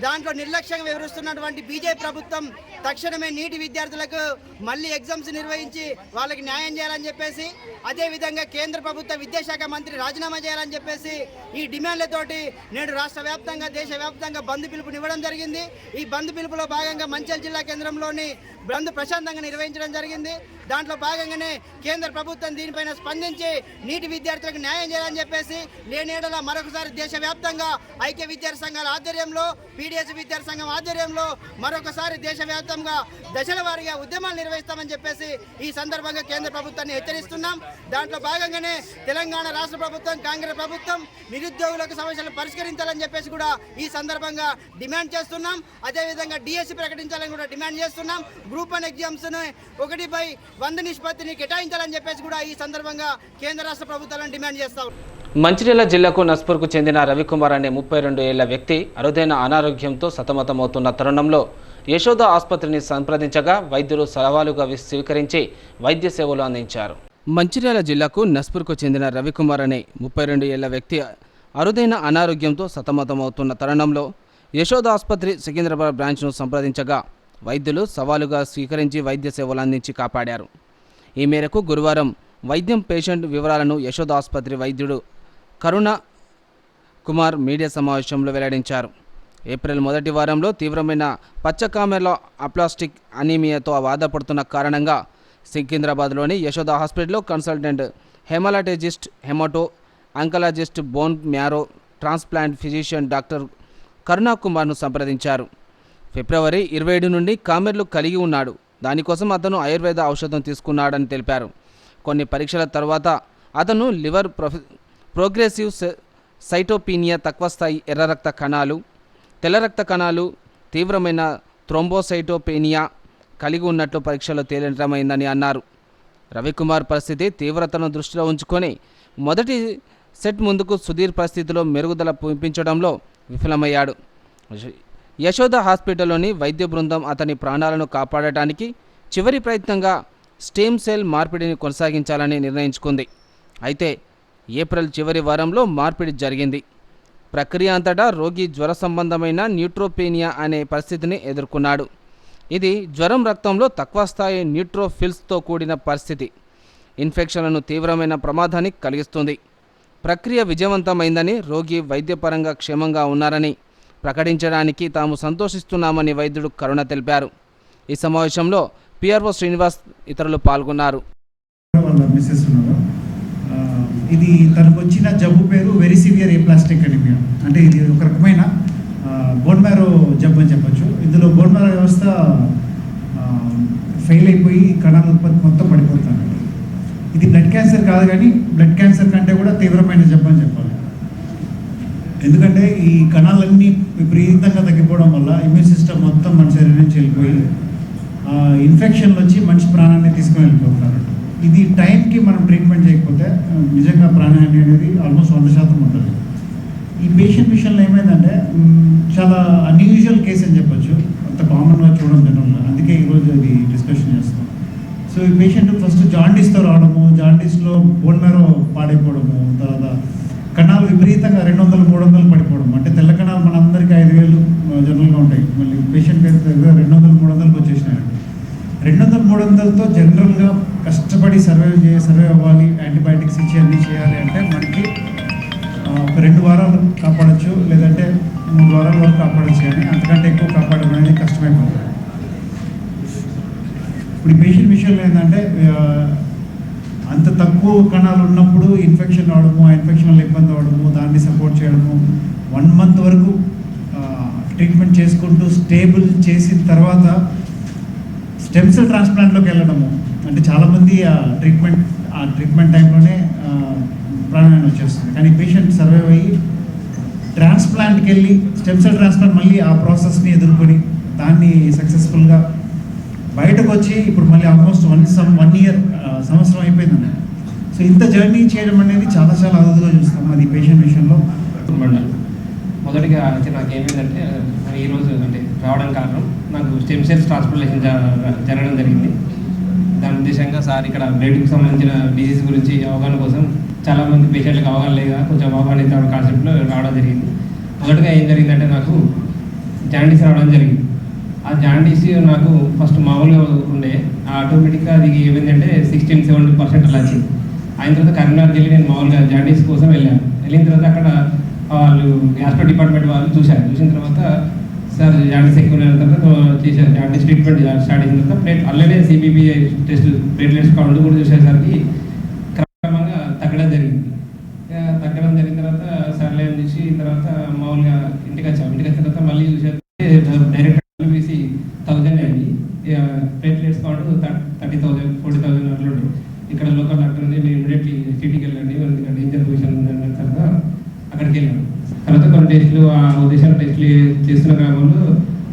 దాంట్లో నిర్లక్ష్యంగా వివరిస్తున్నటువంటి బీజేపీ ప్రభుత్వం తక్షణమే నీటి విద్యార్థులకు మళ్ళీ ఎగ్జామ్స్ నిర్వహించి వాళ్ళకి న్యాయం చేయాలని చెప్పేసి, అదేవిధంగా కేంద్ర ప్రభుత్వ విద్యాశాఖ మంత్రి రాజీనామా చేయాలని చెప్పేసి ఈ డిమాండ్లతోటి నేడు రాష్ట్ర వ్యాప్తంగా దేశవ్యాప్తంగా బంద్ పిలుపునివ్వడం జరిగింది. ఈ బంద్ పిలుపులో భాగంగా మంచిర్యాల జిల్లా కేంద్రంలోని బంద్ ప్రశాంతంగా నిర్వహించడం జరిగింది. దాంట్లో భాగంగానే కేంద్ర ప్రభుత్వం దీనిపైన స్పందించి నీటి విద్యార్థులకు న్యాయం చేయాలని చెప్పేసి లేనేడలా మరొకసారి దేశవ్యాప్తంగా ఐక్య విద్యార్థి సంఘాల ఆధ్వర్యంలో, పీడీఎస్ విద్యార్థి సంఘం ఆధ్వర్యంలో మరొకసారి దేశవ్యాప్తంగా దశల వారీగా ఉద్యమాలు నిర్వహిస్తామని చెప్పేసి ఈ సందర్భంగా కేంద్ర ప్రభుత్వాన్ని హెచ్చరిస్తున్నాం. దాంట్లో భాగంగానే తెలంగాణ రాష్ట్ర ప్రభుత్వం, కాంగ్రెస్ ప్రభుత్వం నిరుద్యోగులకు సమస్యలు పరిష్కరించాలని చెప్పేసి కూడా ఈ సందర్భంగా డిమాండ్ చేస్తున్నాం. అదేవిధంగా డిఎస్సి ప్రకటించాలని కూడా డిమాండ్ చేస్తున్నాం. గ్రూప్ 1 ఎగ్జామ్స్ను 1/100 నిష్పత్తిని కేటాయించాలని చెప్పేసి కూడా ఈ సందర్భంగా కేంద్ర రాష్ట్ర ప్రభుత్వాలను డిమాండ్ చేస్తాం. మంచిర్యాల జిల్లాకు నస్పూర్కు చెందిన రవికుమార్ అనే 32 ఏళ్ల వ్యక్తి అరుదైన అనారోగ్యంతో సతమతమవుతున్న తరుణంలో యశోద ఆసుపత్రిని సంప్రదించగా వైద్యులు సవాలుగా స్వీకరించి వైద్య సేవలు అందించారు. మంచిర్యాల జిల్లాకు నస్పూర్కు చెందిన రవికుమార్ అనే 32 ఏళ్ల వ్యక్తి అరుదైన అనారోగ్యంతో సతమతమవుతున్న తరుణంలో యశోద ఆసుపత్రి సికింద్రాబాద్ బ్రాంచ్ను సంప్రదించగా వైద్యులు సవాలుగా స్వీకరించి వైద్య సేవలు అందించి కాపాడారు. ఈ మేరకు గురువారం వైద్యం పేషెంట్ వివరాలను యశోద ఆసుపత్రి వైద్యుడు కరుణ కుమార్ మీడియా సమావేశంలో వెల్లడించారు. ఏప్రిల్ మొదటి వారంలో తీవ్రమైన పచ్చకామెర్ల అప్లాస్టిక్ అనీమియాతో బాధపడుతున్న కారణంగా సికింద్రాబాద్లోని యశోద హాస్పిటల్లో consultant haematologist, haemato oncologist, bone marrow transplant physician doctor Karuna కుమార్ను సంప్రదించారు. ఫిబ్రవరి 27 నుండి కామెర్లు కలిగి ఉన్నాడు. దానికోసం అతను ఆయుర్వేద ఔషధం తీసుకున్నాడని తెలిపారు. కొన్ని పరీక్షల తర్వాత అతను లివర్ ప్రోగ్రెసివ్ సైటోపీనియా, తక్కువ స్థాయి ఎర్ర రక్త కణాలు, తెల్ల రక్త కణాలు, తీవ్రమైన థ్రోంబోసైటోపేనియా కలిగి ఉన్నట్లు పరీక్షలో తేలినమైందని అన్నారు. రవికుమార్ పరిస్థితి తీవ్రతను దృష్టిలో ఉంచుకొని మొదటి సెట్ ముందుకు సుధీర్ పరిస్థితిలో మెరుగుదల చూపించడంలో విఫలమయ్యాడు. యశోద హాస్పిటల్లోని వైద్య బృందం అతని ప్రాణాలను కాపాడటానికి చివరి ప్రయత్నంగా స్టెమ్ సెల్ మార్పిడిని కొనసాగించాలని నిర్ణయించుకుంది. అయితే ఏప్రిల్ చివరి వారంలో మార్పిడి జరిగింది. ప్రక్రియ అంతటా రోగి జ్వర సంబంధమైన న్యూట్రోపేనియా అనే పరిస్థితిని ఎదుర్కొన్నాడు. ఇది జ్వరం, రక్తంలో తక్కువ స్థాయి న్యూట్రోఫిల్స్తో కూడిన పరిస్థితి. ఇన్ఫెక్షన్లను తీవ్రమైన ప్రమాదాన్ని కలిగిస్తుంది. ప్రక్రియ విజయవంతమైందని, రోగి వైద్యపరంగా క్షేమంగా ఉన్నారని ప్రకటించడానికి తాము సంతోషిస్తున్నామని వైద్యుడు కరుణ తెలిపారు. ఈ సమావేశంలో పిఆర్ఓ శ్రీనివాస్ ఇతరులు పాల్గొన్నారు. ఇది తనకు వచ్చిన జబ్బు పేరు వెరీ సివియర్ ఏప్లాస్టిక్ అనిమియా. అంటే ఇది ఒక రకమైన బోన్ మ్యారో జబ్బు అని చెప్పొచ్చు. ఇందులో బోన్ మ్యారో వ్యవస్థ ఫెయిల్ అయిపోయి కణాల ఉత్పత్తి మొత్తం పడిపోతుంది. ఇది బ్లడ్ క్యాన్సర్ కాదు, కానీ బ్లడ్ క్యాన్సర్ కంటే కూడా తీవ్రమైన జబ్బు అని చెప్పాలి. ఎందుకంటే ఈ కణాలన్నీ విపరీతంగా తగ్గిపోవడం వల్ల ఇమ్యూన్ సిస్టమ్ మొత్తం మన శరీరం నుంచి వెళ్ళిపోయి ఇన్ఫెక్షన్లు వచ్చి మనిషి ప్రాణాన్ని తీసుకుని వెళ్ళిపోతారు. ఇది టైంకి మనం ట్రీట్మెంట్ చేయకపోతే నిజంగా ప్రాణహాని అనేది ఆల్మోస్ట్ 100% ఉంటుంది. ఈ పేషెంట్ విషయంలో ఏమైందంటే చాలా అన్యూజువల్ కేసు అని చెప్పొచ్చు, అంత కామన్గా చూడడం జనరల్గా, అందుకే ఈరోజు ఇది డిస్కషన్ చేస్తాం. సో ఈ పేషెంట్ ఫస్ట్ జాండీస్తో రావడము, జాండీస్లో బోన్ మ్యారో పాడైపోవడము, తర్వాత కణాలు విపరీతంగా 200-300 పడిపోవడం. అంటే తెల్ల కణాలు మనందరికీ 5000 జనరల్గా ఉంటాయి, మళ్ళీ పేషెంట్ దగ్గర 200-300కి వచ్చేసినాయండి. 200-300తో జనరల్గా కష్టపడి సర్వే అవ్వాలి, యాంటీబయాటిక్స్ ఇచ్చి అన్నీ చేయాలి అంటే మనకి ఒక 2 వారాలు కాపాడచ్చు, లేదంటే 3 వారాల వరకు కాపాడచ్చు, కానీ అంతకంటే ఎక్కువ కాపాడడం అనేది కష్టమైపోతుంది. ఇప్పుడు ఈ పేషెంట్ విషయంలో ఏంటంటే అంత తక్కువ కణాలు ఉన్నప్పుడు ఇన్ఫెక్షన్ రావడము, ఆ ఇన్ఫెక్షన్ వల్ల ఇబ్బంది అవ్వడము, దాన్ని సపోర్ట్ చేయడము, 1 month వరకు ట్రీట్మెంట్ చేసుకుంటూ స్టేబుల్ చేసిన తర్వాత స్టెమ్ సెల్ ట్రాన్స్ప్లాంట్లోకి వెళ్ళడము. అంటే చాలామంది ఆ ట్రీట్మెంట్ టైంలోనే ప్రాణాన్ని వచ్చేస్తుంది, కానీ పేషెంట్ సర్వైవ్ అయ్యి ట్రాన్స్ప్లాంట్కి వెళ్ళి స్టెమ్ సెల్ ట్రాన్స్ప్లాంట్ మళ్ళీ ఆ ప్రాసెస్ని ఎదుర్కొని దాన్ని సక్సెస్ఫుల్గా బయటకు వచ్చి ఇప్పుడు మళ్ళీ ఆల్మోస్ట్ 1 year సంవత్సరం అయిపోయిందండి. సో ఇంత జర్నీ చేయడం అనేది చాలా చాలా అరుదుగా చూస్తాం అది పేషెంట్ విషయంలో. మొదటిగా అయితే నాకు ఏమైందంటే ఈరోజు అంటే రావడం కారణం నాకు స్టెమ్ సెల్స్ ట్రాన్స్ప్లాంటేషన్ జరగడం జరిగింది. దాని ఉద్దేశంగా సార్ ఇక్కడ బ్లడ్కి సంబంధించిన డిసీజ్ గురించి అవగాహన కోసం చాలామంది పేషెంట్లకు అవగాహన లేక కొంచెం అవగాహన ఇద్దాం కాన్సెప్ట్లో రావడం జరిగింది. మొదటగా ఏం జరిగిందంటే నాకు జాండీస్ రావడం జరిగింది. ఆ జాండీస్ నాకు ఫస్ట్ మామూలుగా ఉండే, ఆటోమేటిక్గా అది ఏమైందంటే 16-70% అలా వచ్చింది. అయిన తర్వాత కరీంనగర్కి వెళ్ళి నేను మామూలుగా జాండీస్ కోసం వెళ్ళిన తర్వాత అక్కడ వాళ్ళు హాస్పిటల్ డిపార్ట్మెంట్ వాళ్ళు చూసిన తర్వాత సార్ జాండీస్ ఎక్కువ తర్వాత చేశారు. జాండీస్ ట్రీట్మెంట్ స్టార్ట్ చేసిన తర్వాత already CBP test platelets count కూడా చూసేసరికి క్రమంగా తగ్గడం జరిగింది. తగ్గడం జరిగిన తర్వాత సర్లేం చేసి తర్వాత మామూలుగా ఇంటికి వచ్చిన తర్వాత మళ్ళీ చూసేసరికి డైరెక్ట్ బీసీ 1000 అయింది. ప్లేట్లెట్స్ కౌంట్ 30,000-40,000 అట్లా ఉండే. ఇక్కడ లోకల్ డాక్టర్ ఉంది, నేను ఇమీడియట్లీ సిటీకి వెళ్ళండి, ఎందుకంటే డేంజర్ పొజిషన్ ఉందన్న తర్వాత అక్కడికి వెళ్ళాను. తర్వాత కొన్ని టెస్టులు ఆ ఉద్దేశాలు టెస్టులు చేస్తున్న క్రమంలో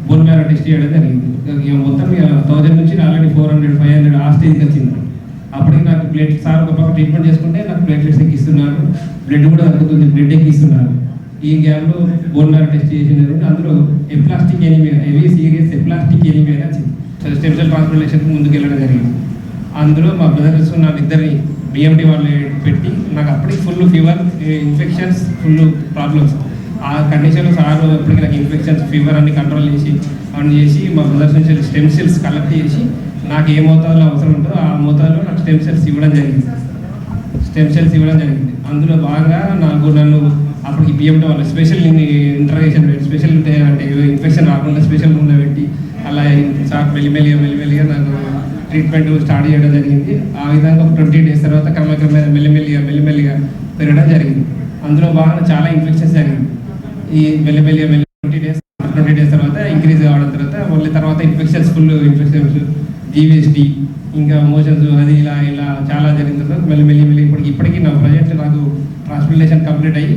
బోన్ మ్యారో టెస్ట్ చేయడం జరిగింది. మొత్తం 1000 నుంచి ఆల్రెడీ 400-500 ఆ స్టేజ్కి వచ్చింది. అప్పటికి నాకు సార్ ఒక పక్క ట్రీట్మెంట్ చేసుకుంటే నాకు ప్లేట్లెట్స్ ఎక్కిస్తున్నారు, బ్లడ్ కూడా తగ్గుతుంది, బ్లడ్ ఎక్కిస్తున్నారు. ఈ గ్యాప్లో బోన్ మ్యారో టెస్ట్ చేసింది. అందులో aplastic anaemia, heavy serious aplastic anaemia వచ్చింది. స్టెమ్ సెల్ ట్రాన్స్ప్లాంటేషన్కి ముందుకు వెళ్ళడం జరిగింది. అందులో మా బ్రదర్స్ నాకు ఇద్దరిని బిఎండి వాళ్ళు పెట్టి నాకు అప్పటికి full fever, infections, full problems. ఆ కండిషన్లో సార్ అప్పటికి నాకు ఇన్ఫెక్షన్స్, ఫీవర్ అన్ని కంట్రోల్ చేసి అవన్నీ చేసి మా బ్రదర్స్ నుంచి స్టెమ్ సెల్స్ కలెక్ట్ చేసి నాకు ఏ మోతాదులో అవసరం ఉంటుందో ఆ మోతాదులో నాకు స్టెమ్ సెల్స్ ఇవ్వడం జరిగింది. అందులో భాగంగా నన్ను అప్పటికి బిఎండి వాళ్ళు స్పెషల్ ఇంటర్వేషన్ పెట్టి, స్పెషల్ అంటే ఇన్ఫెక్షన్ రాకుండా స్పెషల్ ముందు పెట్టి అలా సార్ మెల్లిమెల్లిగా నాకు ట్రీట్మెంట్ స్టార్ట్ చేయడం జరిగింది. ఆ విధంగా ఒక 20 days తర్వాత క్రమక్రమంగా మెల్లిమెల్లిగా పెరగడం జరిగింది. అందులో భాగంగా చాలా ఇన్ఫెక్షన్స్ జరిగింది. ఈ మెల్లిమెల్లిగా 20 days తర్వాత ఇంక్రీజ్ కావడం తర్వాత ఇన్ఫెక్షన్స్, ఫుల్ ఇన్ఫెక్షన్స్, జీవీఎస్టీ, ఇంకా మోషన్స్, అది ఇలా చాలా జరిగిన తర్వాత మెల్లిమెల్లి ఇప్పటికీ నా ప్రజెంట్ నాకు ట్రాన్స్ప్లాంటేషన్ కంప్లీట్ అయ్యి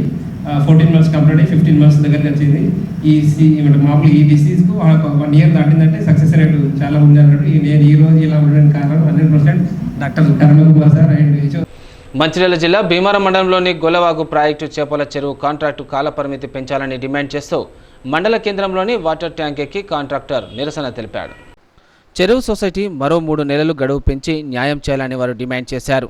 14 months కంప్లీట్ అయ్యి 15 months దగ్గరికి వచ్చింది. మామూలు ఈ డిసీజ్కు 1 year దాటిందంటే సక్సెస్ రేట్ చాలా ఉంది అన్నట్టు. నేను ఈ రోజు ఇలా ఉండడానికి కారణం 100% doctor Karunakumar sir and Mancherial జిల్లా భీమవరం మండలంలోని గొల్లవాగు ప్రాజెక్టు చేపల చెరువు కాంట్రాక్టు కాల పరిమితి పెంచాలని డిమాండ్ చేస్తూ మండల కేంద్రంలోని వాటర్ ట్యాంక్ ఎక్కి కాంట్రాక్టర్ నిరసన తెలిపాడు. చెరువు సొసైటీ మరో 3 నెలలు గడువు పెంచి న్యాయం చేయాలని వారు డిమాండ్ చేశారు.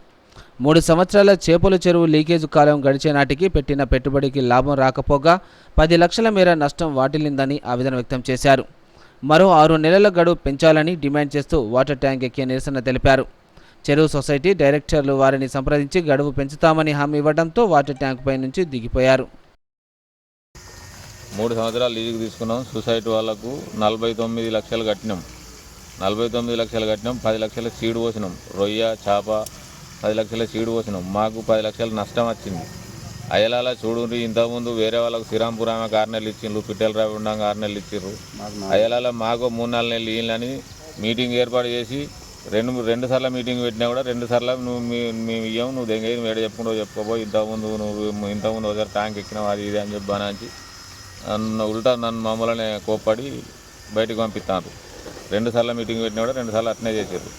3 సంవత్సరాల చేపల చెరువు లీకేజ్ కాలం గడిచే నాటికి పెట్టిన పెట్టుబడికి లాభం రాకపోగా 10 లక్షల మేర నష్టం వాటిల్లిందని ఆవేదన వ్యక్తం చేశారు. మరో 6 నెలల గడువు పెంచాలని డిమాండ్ చేస్తూ వాటర్ ట్యాంక్ ఎక్కి నిరసన తెలిపారు. చెరువు సొసైటీ డైరెక్టర్లు వారిని సంప్రదించి గడువు పెంచుతామని హామీ ఇవ్వడంతో వాటర్ ట్యాంక్ పై నుంచి దిగిపోయారు. 3 సంవత్సరాలు లీజుకు తీసుకున్నాం. సొసైటీ వాళ్ళకు 49 లక్షలు కట్టినాం. 49 లక్షలు కట్టినాం. 10 లక్షల సీడ్ పోసినాం. రొయ్య, చేప 10 లక్షల సీడ్ పోసినాం. మాకు 10 లక్షల నష్టం వచ్చింది. అయ్యలాల చూడుండ్రి, ఇంతకుముందు వేరే వాళ్ళకు శ్రీరాంపూర్ ఆమె 6 నెలలు ఇచ్చిండ్రు, పిట్టెలరావు ఉండగా 6 నెలలు ఇచ్చిండ్రు. అయ్యలాల మాకు 3-4 నెలలు ఇయ్యాలని మీటింగ్ ఏర్పాటు చేసి రెండు సార్లు మీటింగ్ పెట్టినా కూడా 2 సార్లు మేము ఇయ్యాము, నువ్వు దెంగేది మేడ చెప్పుకోబోయి ఇంతకుముందు ఒకసారి ట్యాంక్ ఎక్కినావు అది ఇది అని చెప్పానంచి ఉల్టా నన్ను మమ్మల్ని కోప్పడి బయటకు పంపిస్తాను. 2 సార్లు మీటింగ్ పెట్టినా కూడా 2 సార్లు అట్నే చేశారు.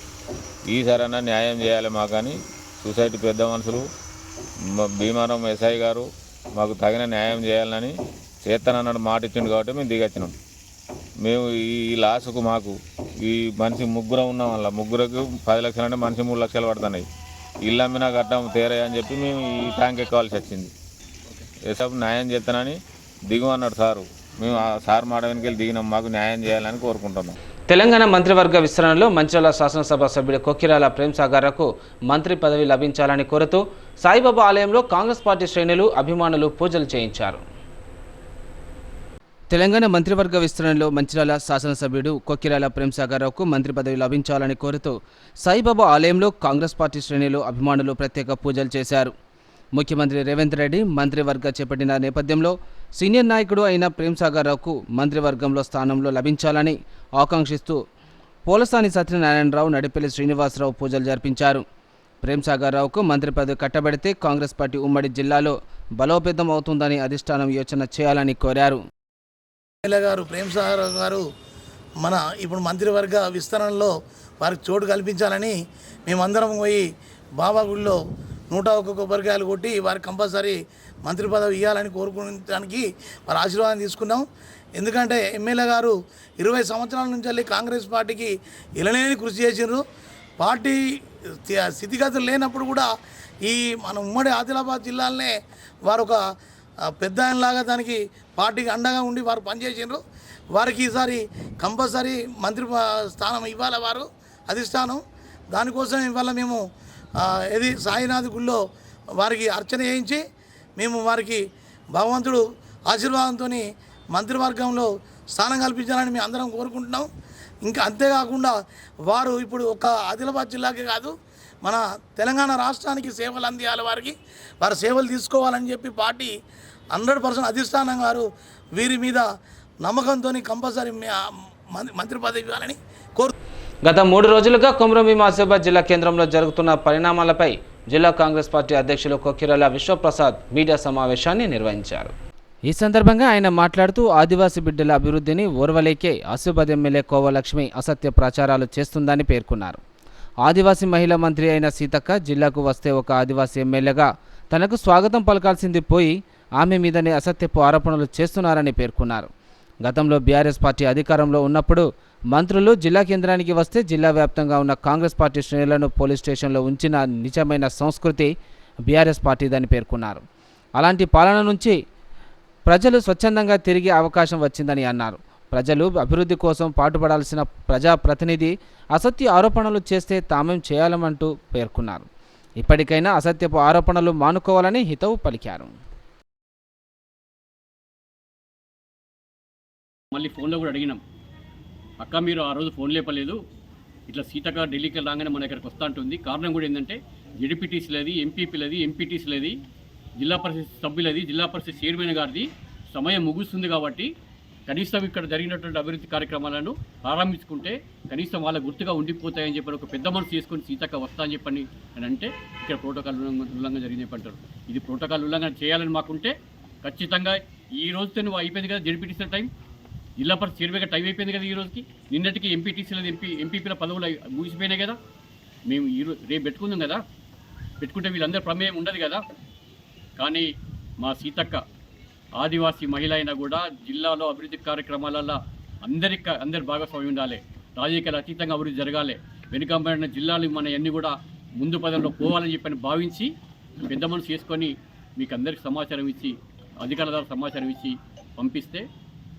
ఈసారైనా న్యాయం చేయాలి మాకు అని సొసైటీ పెద్ద మనుషులు భీమారం ఎస్ఐ గారు మాకు తగిన న్యాయం చేయాలని చేస్తానన్నాడు, మాట ఇచ్చిండు కాబట్టి మేము దిగొచ్చినాం. మేము ఈ లాసుకు మాకు ఈ మనిషి ముగ్గురం ఉన్నాం, వల్ల ముగ్గురికి 10 లక్షలు అంటే మనిషి 3 లక్షలు పడుతున్నాయి. ఇల్లు అమ్మినా కట్టాం తేరే అని చెప్పి మేము ఈ ట్యాంక్ ఎక్కాల్సి వచ్చింది. ఎసపు న్యాయం చేస్తానని దిగు అన్నాడు సారు. మేము ఆ సార్ మాట వెనుకెళ్ళి దిగినాం, మాకు న్యాయం చేయాలని కోరుకుంటున్నాం. తెలంగాణ మంత్రివర్గ విస్తరణలో మంచిర్యాల శాసనసభ సభ్యుడు కొక్కిరాల ప్రేమ్సాగర్కు మంత్రి పదవి లభించాలని కోరుతూ సాయిబాబా ఆలయంలో కాంగ్రెస్ పార్టీ శ్రేణులు అభిమానులు పూజలు చేయించారు. తెలంగాణ మంత్రివర్గ విస్తరణలో మంచిర్యాల శాసనసభ్యుడు కొక్కిరాల ప్రేమ్సాగర్కు మంత్రి పదవి లభించాలని కోరుతూ సాయిబాబా ఆలయంలో కాంగ్రెస్ పార్టీ శ్రేణులు అభిమానులు ప్రత్యేక పూజలు చేశారు. ముఖ్యమంత్రి రేవంత్ రెడ్డి మంత్రివర్గ చేపట్టిన నేపథ్యంలో సీనియర్ నాయకుడు అయిన ప్రేమ్సాగర్కు మంత్రివర్గంలో స్థానంలో లభించాలని ఆకాంక్షిస్తూ పోలసాని సత్యనారాయణరావు, నడిపెల్లి శ్రీనివాసరావు పూజలు జరిపించారు. ప్రేమ్సాగర్కు మంత్రి పదవి కట్టబెడితే కాంగ్రెస్ పార్టీ ఉమ్మడి జిల్లాలో బలోపేతం అవుతుందని అధిష్టానం యోచన చేయాలని కోరారు. గారు ప్రేమ్సాగర్ గారు మన ఇప్పుడు మంత్రివర్గ విస్తరణలో వారికి చోటు కల్పించాలని మేమందరం పోయి బాబా గుడిలో 101 కొబ్బరికాయలు కొట్టి వారికి కంపల్సరీ మంత్రి పదవి ఇవ్వాలని కోరుకోవడానికి వారి ఆశీర్వాదం తీసుకున్నాం. ఎందుకంటే ఎమ్మెల్యే గారు 20 సంవత్సరాల నుంచి వెళ్ళి కాంగ్రెస్ పార్టీకి ఇలలేని కృషి చేసిండ్రు. పార్టీ స్థితిగతులు లేనప్పుడు కూడా ఈ మన ఉమ్మడి ఆదిలాబాద్ జిల్లాలనే వారు ఒక పెద్ద ఆయనలాగా దానికి పార్టీకి అండగా ఉండి వారు పనిచేసిండ్రు. వారికి ఈసారి కంపల్సరీ మంత్రి స్థానం ఇవ్వాలి వారు అధిష్టానం. దానికోసం ఇవాళ మేము సాయినాథ్ గుళ్ళో వారికి అర్చన చేయించి మేము వారికి భగవంతుడు ఆశీర్వాదంతో మంత్రివర్గంలో స్థానం కల్పించాలని మేము అందరం కోరుకుంటున్నాం. ఇంకా అంతేకాకుండా వారు ఇప్పుడు ఒక ఆదిలాబాద్ జిల్లాకే కాదు మన తెలంగాణ రాష్ట్రానికి సేవలు అందియాలి, వారి సేవలు తీసుకోవాలని చెప్పి పార్టీ 100% అధిష్టానం గారు వీరి మీద నమ్మకంతో కంపల్సరీ మంత్రి పదవి ఇవ్వాలని కోరు. గత 3 రోజులుగా కొమరంభీం ఆసిఫాబాద్ జిల్లా కేంద్రంలో జరుగుతున్న పరిణామాలపై జిల్లా కాంగ్రెస్ పార్టీ అధ్యక్షులు కొక్కిరాల విశ్వప్రసాద్ మీడియా సమావేశాన్ని నిర్వహించారు. ఈ సందర్భంగా ఆయన మాట్లాడుతూ ఆదివాసీ బిడ్డల అభివృద్ధిని ఓర్వలేకే ఆసిఫాబాద్ ఎమ్మెల్యే కోవలక్ష్మి అసత్య ప్రచారాలు చేస్తుందని పేర్కొన్నారు. ఆదివాసీ మహిళా మంత్రి అయిన సీతక్క జిల్లాకు వస్తే ఒక ఆదివాసీ ఎమ్మెల్యేగా తనకు స్వాగతం పలకాల్సింది పోయి ఆమె మీదనే అసత్యపు ఆరోపణలు చేస్తున్నారని పేర్కొన్నారు. గతంలో బీఆర్ఎస్ పార్టీ అధికారంలో ఉన్నప్పుడు మంత్రులు జిల్లా కేంద్రానికి వస్తే జిల్లా వ్యాప్తంగా ఉన్న కాంగ్రెస్ పార్టీ శ్రేణులను పోలీస్ స్టేషన్లో ఉంచిన నిజమైన సంస్కృతి బీఆర్ఎస్ పార్టీదని పేర్కొన్నారు. అలాంటి పాలన నుంచి ప్రజలు స్వచ్ఛందంగా తిరిగే అవకాశం వచ్చిందని అన్నారు. ప్రజలు అభివృద్ధి కోసం పాటుపడాల్సిన ప్రజాప్రతినిధి అసత్య ఆరోపణలు చేస్తే తామేం చేయాలమంటూ పేర్కొన్నారు. ఇప్పటికైనా అసత్యపు ఆరోపణలు మానుకోవాలని హితవు పలికారు. మళ్ళీ ఫోన్లో కూడా అడిగినాం, అక్క మీరు ఆ రోజు ఫోన్ లేపలేదు, ఇట్లా సీతక్క ఢిల్లీకి రాగానే మన ఇక్కడికి వస్తూ ఉంటుంది. కారణం కూడా ఏంటంటే జడ్పీటీసీ లేదు, ఎంపీపీ లేదు, ఎంపీటీసీ లేదు, జిల్లా పరిషత్ సభ్యులది, జిల్లా పరిషత్ చైర్మన్ గారిది సమయం ముగుస్తుంది కాబట్టి కనీసం ఇక్కడ జరిగినటువంటి అభివృద్ధి కార్యక్రమాలను ప్రారంభించుకుంటే కనీసం వాళ్ళ గుర్తుగా ఉండిపోతాయని చెప్పి ఒక పెద్ద మనసు చేసుకొని సీతక్క వస్తా అని చెప్పని అని అంటే ఇక్కడ ప్రోటోకాల్ ఉల్లంఘన జరిగింది అంటారు. ఇది ప్రోటోకాల్ ఉల్లంఘన చేయాలని మాకుంటే ఖచ్చితంగా ఈ రోజుతో నువ్వు అయిపోయింది కదా జడ్పీటీసీ టైం, జిల్లా పరిషత్ చైర్మన్గా టైం అయిపోయింది కదా ఈ రోజుకి. నిన్నటికి ఎంపీటీసీల ఎంపీపీల పదవులు ముగిసిపోయినాయి కదా. మేము రేపు పెట్టుకుందాం కదా, పెట్టుకుంటే వీళ్ళందరూ ప్రమేయం ఉండదు కదా. కానీ మా సీతక్క ఆదివాసీ మహిళ అయినా కూడా జిల్లాలో అభివృద్ధి కార్యక్రమాలలో అందరి భాగస్వామ్యం ఉండాలి, రాజకీయాలు అతీతంగా అభివృద్ధి జరగాలి, వెనుకబడిన జిల్లాలు మన అన్నీ కూడా ముందు పదంలో పోవాలని చెప్పని భావించి పెద్ద మనసు చేసుకొని మీకు అందరికి సమాచారం ఇచ్చి అధికారుల ద్వారా సమాచారం ఇచ్చి పంపిస్తే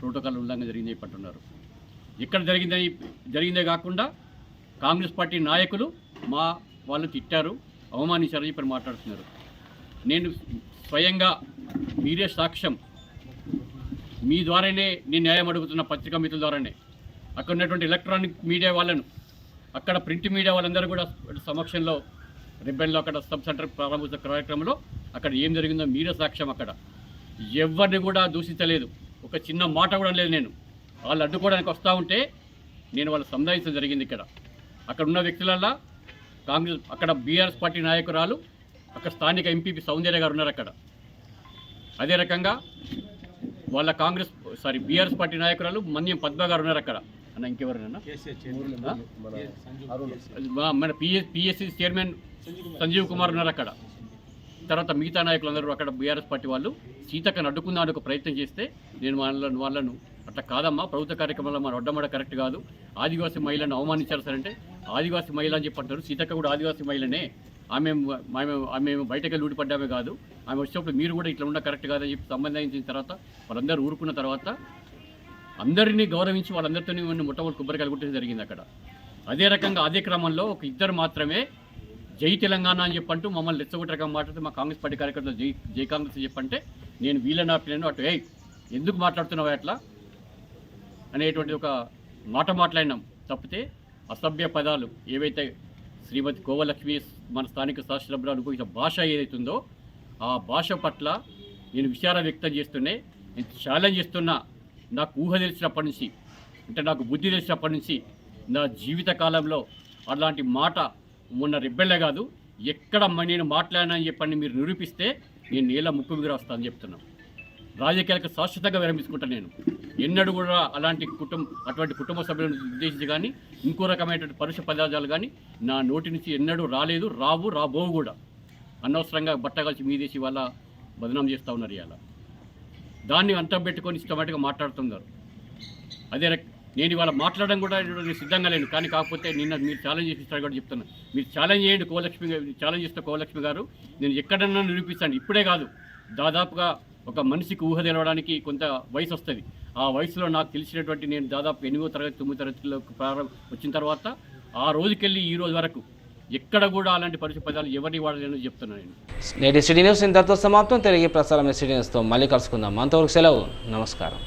ప్రోటోకాల్ ఉల్లంఘన జరిగింది చెప్పంటున్నారు. ఎక్కడ జరిగిందే కాకుండా కాంగ్రెస్ పార్టీ నాయకులు మా వాళ్ళు తిట్టారు, అవమానించారని చెప్పి మాట్లాడుతున్నారు. నేను స్వయంగా మీరే సాక్ష్యం, మీ ద్వారానే నేను న్యాయం అడుగుతున్న పత్రికా మిత్రుల ద్వారానే, అక్కడ ఉన్నటువంటి ఎలక్ట్రానిక్ మీడియా వాళ్ళను, అక్కడ ప్రింట్ మీడియా వాళ్ళందరూ కూడా సమక్షంలో రిబ్బన్లో అక్కడ సబ్ సెంటర్ ప్రారంభించిన కార్యక్రమంలో అక్కడ ఏం జరిగిందో మీరే సాక్ష్యం. అక్కడ ఎవరిని కూడా దూషించలేదు, ఒక చిన్న మాట కూడా లేదు. నేను వాళ్ళు అడ్డుకోవడానికి వస్తూ ఉంటే నేను వాళ్ళు సంధానించడం జరిగింది. అక్కడ ఉన్న వ్యక్తులల్లో కాంగ్రెస్, అక్కడ బీఆర్ఎస్ పార్టీ నాయకురాలు, అక్కడ స్థానిక ఎంపీపీ సౌందర్య గారు ఉన్నారు అక్కడ. అదే రకంగా వాళ్ళ బీఆర్ఎస్ పార్టీ నాయకురాలు మన్యం పద్మ గారు ఉన్నారు అక్కడ. అన్న ఇంకెవరన్నా మన పిఎస్సి చైర్మన్ సంజీవ్ కుమార్ ఉన్నారు అక్కడ. తర్వాత మిగతా నాయకులు అందరూ అక్కడ బీఆర్ఎస్ పార్టీ వాళ్ళు సీతక్కను అడ్డుకుందామని ఒక ప్రయత్నం చేస్తే నేను వాళ్ళను అట్లా కాదమ్మా, ప్రభుత్వ కార్యక్రమంలో మన అడ్డమడ కరెక్ట్ కాదు, ఆదివాసీ మహిళను అవమానించారు సార్ అంటే ఆదివాసీ మహిళ అని చెప్పి అంటారు. సీతక్క కూడా ఆదివాసీ మహిళనే, ఆమె బయటకు వెళ్ళి ఊడిపడ్డామే కాదు, ఆమె వచ్చినప్పుడు మీరు కూడా ఇట్లా ఉండ కరెక్ట్ కాదని చెప్పి సంబంధించిన తర్వాత వాళ్ళందరూ ఊరుకున్న తర్వాత అందరినీ గౌరవించి వాళ్ళందరితో మొట్టమొదటి కొబ్బరికాయలు కొట్టేది జరిగింది అక్కడ. అదే రకంగా అదే క్రమంలో ఒక ఇద్దరు మాత్రమే జై తెలంగాణ అని చెప్పంటూ మమ్మల్ని రెచ్చగొట్టే రకంగా మాట్లాడితే మా కాంగ్రెస్ పార్టీ కార్యకర్తలు జై కాంగ్రెస్ చెప్పంటే నేను వీళ్ళని ఆపినాను. అటు ఎందుకు మాట్లాడుతున్నావు అట్లా అనేటువంటి ఒక మాట మాట్లాడినాం తప్పితే అసభ్య పదాలు ఏవైతే శ్రీమతి కోవలక్ష్మి మన స్థానిక శాస్త్రజ్ఞులు అనుభవించిన భాష ఏదైతుందో ఆ భాష పట్ల నేను విచారం వ్యక్తం చేస్తూనే నేను ఛాలెంజ్ చేస్తున్నా. నాకు ఊహ తెలిసినప్పటి నుంచి, అంటే నాకు బుద్ధి తెలిసినప్పటి నుంచి నా జీవిత కాలంలో అలాంటి మాట మొన్న రెబ్బెళ్ళే కాదు ఎక్కడ నేను మాట్లాడినని చెప్పండి మీరు నిరూపిస్తే నేను నేల ముక్కు దగ్గర వస్తానని చెప్తున్నాను. రాజకీయాలకు శాశ్వతంగా విరమించుకుంటాను. నేను ఎన్నడూ కూడా అటువంటి కుటుంబ సభ్యులను ఉద్దేశించి కానీ ఇంకో రకమైనటువంటి పరుష పదార్థాలు కానీ నా నోటి నుంచి ఎన్నడూ రాలేదు, రాబోవు కూడా. అనవసరంగా బట్టగలిసి మీదేసి వాళ్ళ బదనాం చేస్తూ ఉన్నారు. ఇవాళ దాన్ని అంతం పెట్టుకొని ఇష్టమట్టుగా మాట్లాడుతున్నారు. అదే నేను ఇవాళ మాట్లాడడం కూడా నేను సిద్ధంగా లేను, కానీ కాకపోతే నిన్న మీరు ఛాలెంజ్ చేసిస్తారు కూడా చెప్తున్నాను. మీరు ఛాలెంజ్ చేయండి ఛాలెంజ్ చేస్తే కోవలక్ష్మి గారు నేను ఎక్కడన్నా నిరూపిస్తాను. ఇప్పుడే కాదు, దాదాపుగా ఒక మనిషికి ఊహ తెలవడానికి కొంత వయసు వస్తుంది. ఆ వయసులో నాకు తెలిసినటువంటి నేను దాదాపు 8వ తరగతి 9వ తరగతిలోకి వచ్చిన తర్వాత ఆ రోజుకెళ్ళి ఈ రోజు వరకు ఎక్కడ కూడా అలాంటి పరిస్థితి పదాలు ఎవరిని వాడలేని చెప్తున్నాను నేను. నేటి సిటీ న్యూస్ ఇంతటితో సమాప్తం. తిరిగి ప్రసారం సిటీ న్యూస్తో మళ్ళీ కలుసుకుందాం. అంతవరకు సెలవు, నమస్కారం.